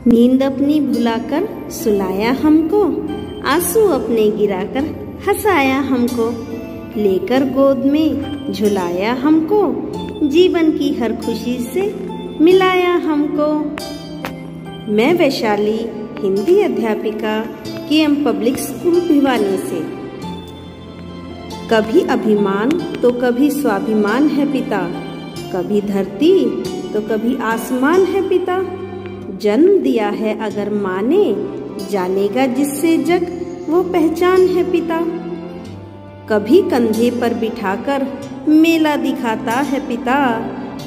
नींद अपनी भुलाकर सुलाया हमको, आंसू अपने गिराकर हंसाया हमको, लेकर गोद में झुलाया हमको, जीवन की हर खुशी से मिलाया हमको। मैं वैशाली, हिंदी अध्यापिका, KM पब्लिक स्कूल भिवानी से। कभी अभिमान तो कभी स्वाभिमान है पिता, कभी धरती तो कभी आसमान है पिता। जन्म दिया है अगर माँ ने, जानेगा जिससे जग वो पहचान है पिता। कभी कंधे पर बिठाकर मेला दिखाता है पिता,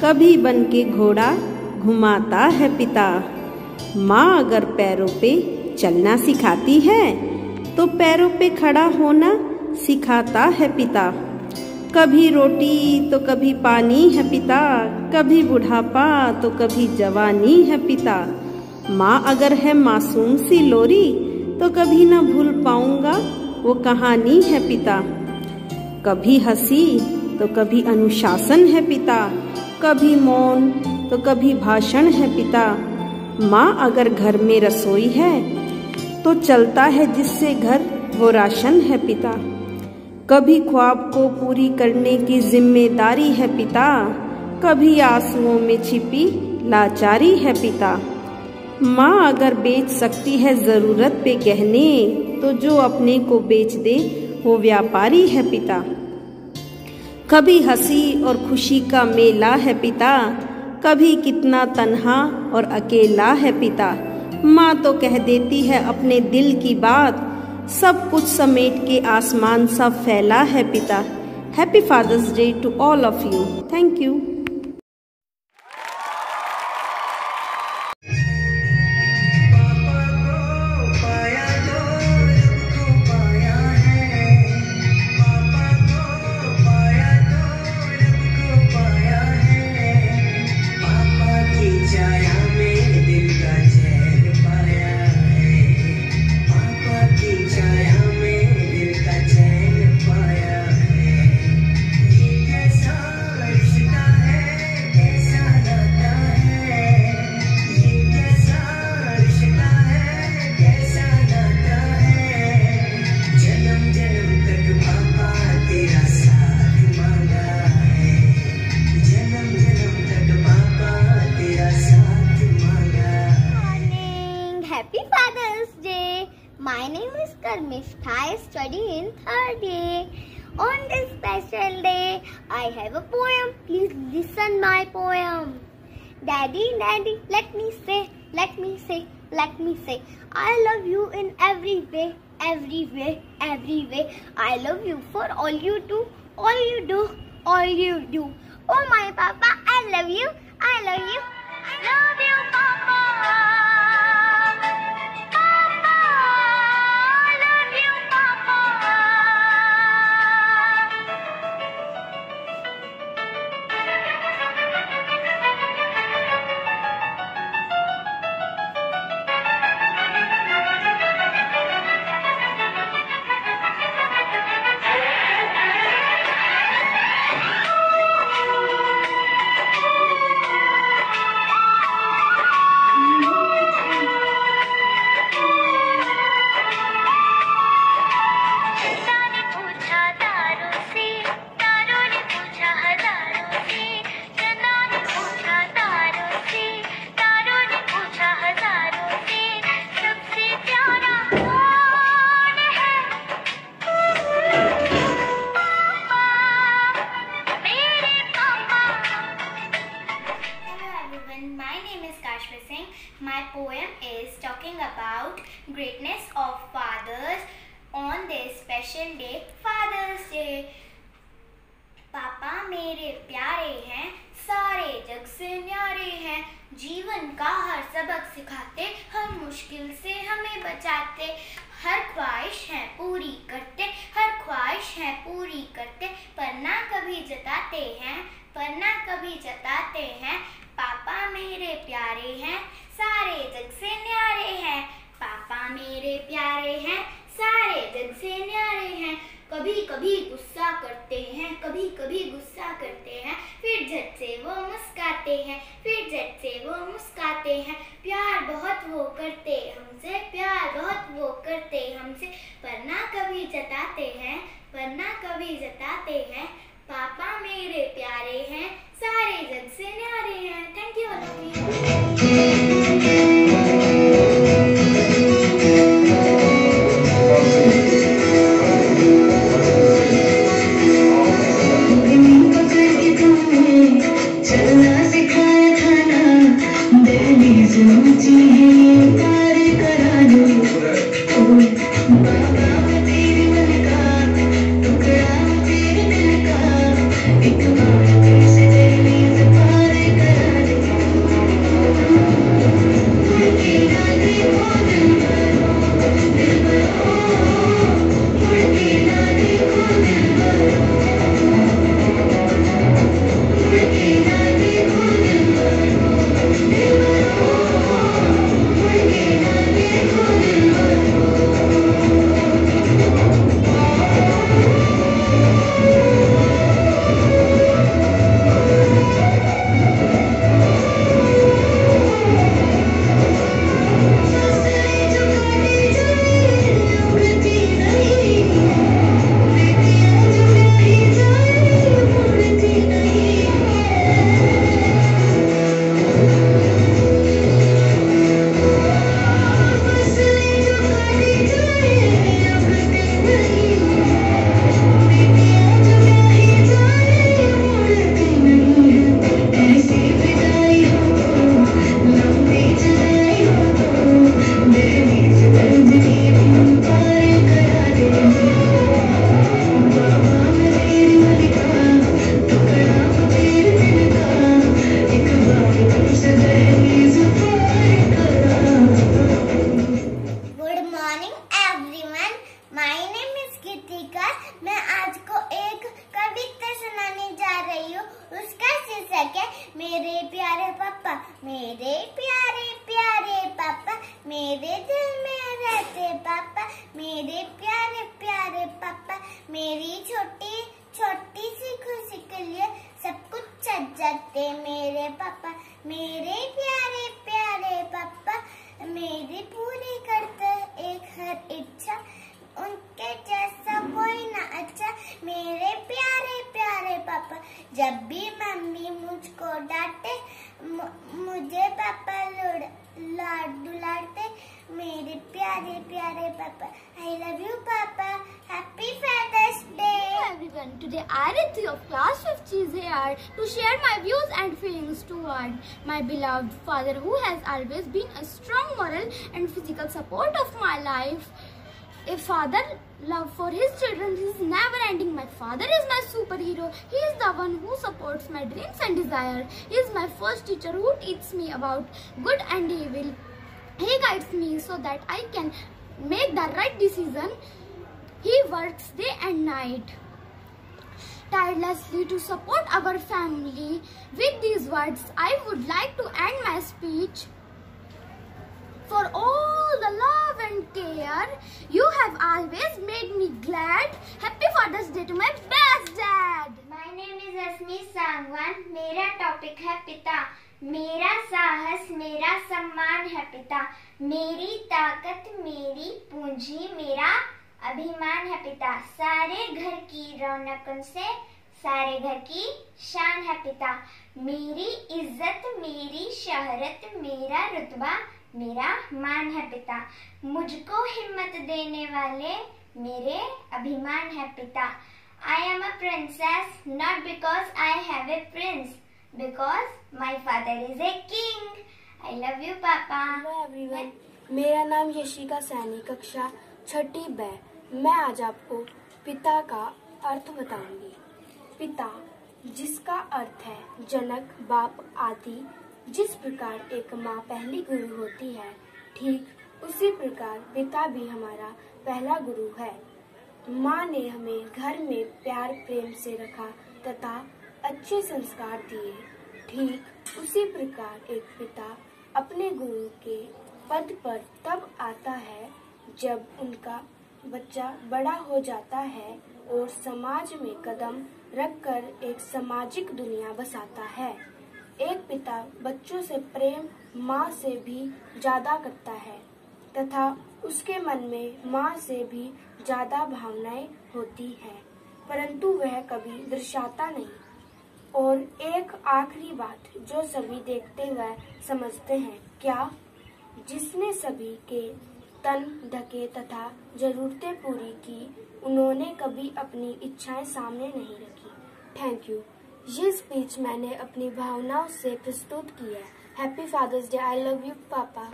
कभी बन के घोड़ा घुमाता है पिता। माँ अगर पैरों पे चलना सिखाती है, तो पैरों पे खड़ा होना सिखाता है पिता। कभी रोटी तो कभी पानी है पिता, कभी बुढ़ापा तो कभी जवानी है पिता। माँ अगर है मासूम सी लोरी, तो कभी न भूल पाऊंगा वो कहानी है पिता। कभी हंसी तो कभी अनुशासन है पिता, कभी मौन तो कभी भाषण है पिता। माँ अगर घर में रसोई है, तो चलता है जिससे घर वो राशन है पिता। कभी ख्वाब को पूरी करने की जिम्मेदारी है पिता, कभी आंसुओं में छिपी लाचारी है पिता। माँ अगर बेच सकती है जरूरत पे गहने, तो जो अपने को बेच दे वो व्यापारी है पिता। कभी हंसी और खुशी का मेला है पिता, कभी कितना तन्हा और अकेला है पिता। माँ तो कह देती है अपने दिल की बात, सब कुछ समेट के आसमान सा फैला है पिता। Happy Father's Day to all of you. Thank you. Happy Father's Day. My name is Karmishta. I study in 3rd A. On this special day, I have a poem. Please listen my poem. Daddy, Daddy, let me say, let me say, let me say, I love you in every way, every way, every way. I love you for all you do, all you do, all you do. Oh my Papa, I love you, I love you, I love you, Papa. My name is Kashmir Singh. My poem is talking about greatness of fathers on this special day, Father's Day. पापा मेरे प्यारे हैं, सारे जग से न्यारे हैं, जीवन का हर सबक सिखाते, हर मुश्किल से हमें बचाते, हर ख्वाहिश है पूरी करते, हर ख्वाहिश है पूरी करते, पर ना कभी जताते हैं, पर ना कभी जताते हैं। पापा मेरे प्यारे हैं, सारे जग से न्यारे हैं, पापा मेरे प्यारे हैं, सारे जग से न्यारे हैं, कभी कभी गुस्सा करते हैं, कभी कभी गुस्सा करते हैं, फिर झट से वो मुस्काते हैं, फिर झट से वो मुस्काते हैं। प्यार बहुत वो करते हमसे, प्यार बहुत वो करते हमसे, पर ना कभी जताते हैं, पर ना कभी जताते हैं। पापा मेरे प्यारे हैं, सारे जग से न्यारे हैं। Thank you all of you. मेरे प्यारे पापा, मेरे प्यारे प्यारे पापा, मेरे दिल में रहते पापा, मेरे प्यारे प्यारे पापा, मेरी छोटी छोटी सी खुशी के लिए सब कुछ सज जाते मेरे पापा, मेरे प्यारे प्यारे पापा, मेरी पूरी करते एक हर इच्छा, उनके जैसा कोई ना अच्छा, मेरे प्यारे प्यारे पापा। जब भी मम्मी मुझको डांटे, मुझे पापा दुलारते, मेरे प्यारे प्यारे पापा। I love you, Papa. Happy Father's Day. Hello everyone. Today Arati of class 5th is here to share my views and feelings toward my beloved father, who has always been a strong moral and physical support of my life. A father love for his children is never ending. My father is my superhero. He is the one who supports my dreams and desire. He is my first teacher who teaches me about good and evil. He guides me so that I can make the right decision. He works day and night tirelessly to support our family. With these words, I would like to end my speech. For all the love and care, you have always made me glad. Happy Father's Day to my best dad. My name is Asmi Sangwan. मेरा topic है पिता। मेरा साहस मेरा सम्मान है पिता, मेरी ताकत मेरी पूंजी मेरा अभिमान है पिता, सारे घर की रौनक उनसे सारे घर की शान है पिता, मेरी इज्जत मेरी शहरत मेरा रुतबा मेरा मान है पिता, मुझको हिम्मत देने वाले मेरे अभिमान है पिता। I am a princess not because I have a prince, because my father is a king. I love you, Papa. Hello everyone. मेरा नाम यशिका सैनी, कक्षा 6ठी ब। मैं आज आपको पिता का अर्थ बताऊंगी। पिता, जिसका अर्थ है जनक, बाप आदि। जिस प्रकार एक माँ पहली गुरु होती है, ठीक उसी प्रकार पिता भी हमारा पहला गुरु है। माँ ने हमें घर में प्यार प्रेम से रखा तथा अच्छे संस्कार दिए। ठीक उसी प्रकार एक पिता अपने गुरु के पद पर तब आता है जब उनका बच्चा बड़ा हो जाता है और समाज में कदम रखकर एक सामाजिक दुनिया बसाता है। एक पिता बच्चों से प्रेम माँ से भी ज्यादा करता है तथा उसके मन में माँ से भी ज्यादा भावनाएं होती हैं, परंतु वह कभी दर्शाता नहीं। और एक आखिरी बात जो सभी देखते व समझते हैं, क्या जिसने सभी के तन ढके तथा जरूरतें पूरी की, उन्होंने कभी अपनी इच्छाएं सामने नहीं रखी। Thank you. ये स्पीच मैंने अपनी भावनाओं से प्रस्तुत की है। Happy Father's Day. I love you पापा।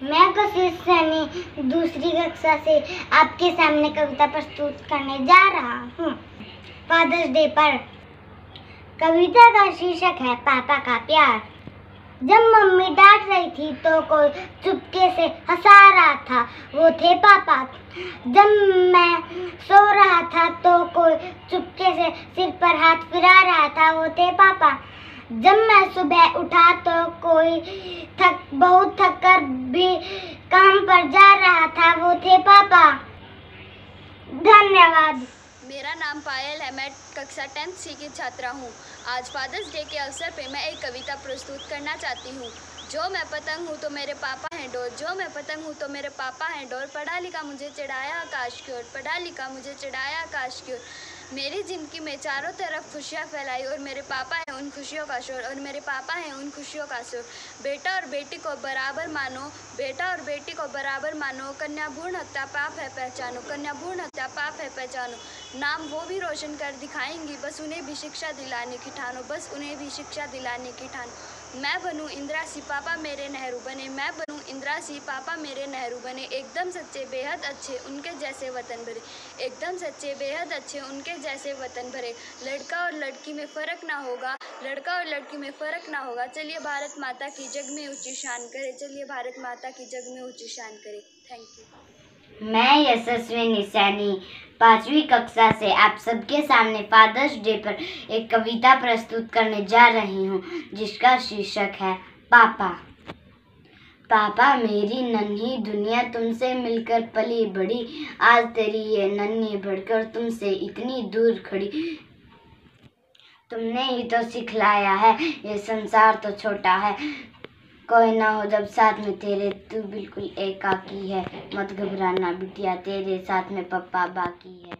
मैं कशिश सैनी दूसरी कक्षा से आपके सामने कविता प्रस्तुत करने जा रहा हूँ। फादर्स डे पर कविता का शीर्षक है पापा का प्यार। जब मम्मी डांट रही थी तो कोई चुपके से हंसा रहा था, वो थे पापा। जब मैं सो रहा था तो कोई चुपके से सिर पर हाथ फिरा रहा था, वो थे पापा। जब मैं सुबह उठा तो कोई बहुत थक कर भी काम पर जा रहा था, वो थे पापा। धन्यवाद। मेरा नाम पायल है। मैं कक्षा 10th C की छात्रा हूँ। आज फादर्स डे के अवसर पे मैं एक कविता प्रस्तुत करना चाहती हूँ। जो मैं पतंग हूँ तो मेरे पापा हैं डोर, जो मैं पतंग हूँ तो मेरे पापा हैं डोर। पढ़ा लिखा मुझे चढ़ाया आकाश की ओर, पढ़ा लिखा मुझे चढ़ाया आकाश की ओर। मेरी ज़िंदगी में चारों तरफ खुशियाँ फैलाई और मेरे पापा हैं उन खुशियों का शोर, और मेरे पापा हैं उन खुशियों का शोर। बेटा और बेटी को बराबर मानो, बेटा और बेटी को बराबर मानो। कन्या भ्रूण हत्या पाप है पहचानो, कन्या भ्रूण हत्या पाप है पहचानो। नाम वो भी रोशन कर दिखाएंगी, बस उन्हें भी शिक्षा दिलाने की ठानो, बस उन्हें भी शिक्षा दिलाने की ठानो। मैं बनूं इंदिरा सी पापा मेरे नेहरू बने, मैं बनूं इंदिरा सी पापा मेरे नेहरू बने। एकदम सच्चे बेहद अच्छे उनके जैसे वतन भरे, एकदम सच्चे बेहद अच्छे उनके जैसे वतन भरे। लड़का और लड़की में फ़र्क ना होगा, लड़का और लड़की में फ़र्क ना होगा। चलिए भारत माता की जग में ऊंची शान करे, चलिए भारत माता की जग में ऊंची शान करे। Thank you. मैं यशस्विनी सैनी 5वीं कक्षा से आप सबके सामने फादर्स डे पर एक कविता प्रस्तुत करने जा रही हूँ, जिसका शीर्षक है पापा। पापा मेरी नन्ही दुनिया तुमसे मिलकर पली बड़ी, आज तेरी ये नन्ही बढ़कर तुमसे इतनी दूर खड़ी। तुमने ही तो सिखलाया है ये संसार तो छोटा है, कोई ना हो जब साथ में तेरे, तू बिल्कुल एकाकी है। मत घबराना बिटिया, तेरे साथ में पप्पा बाकी है।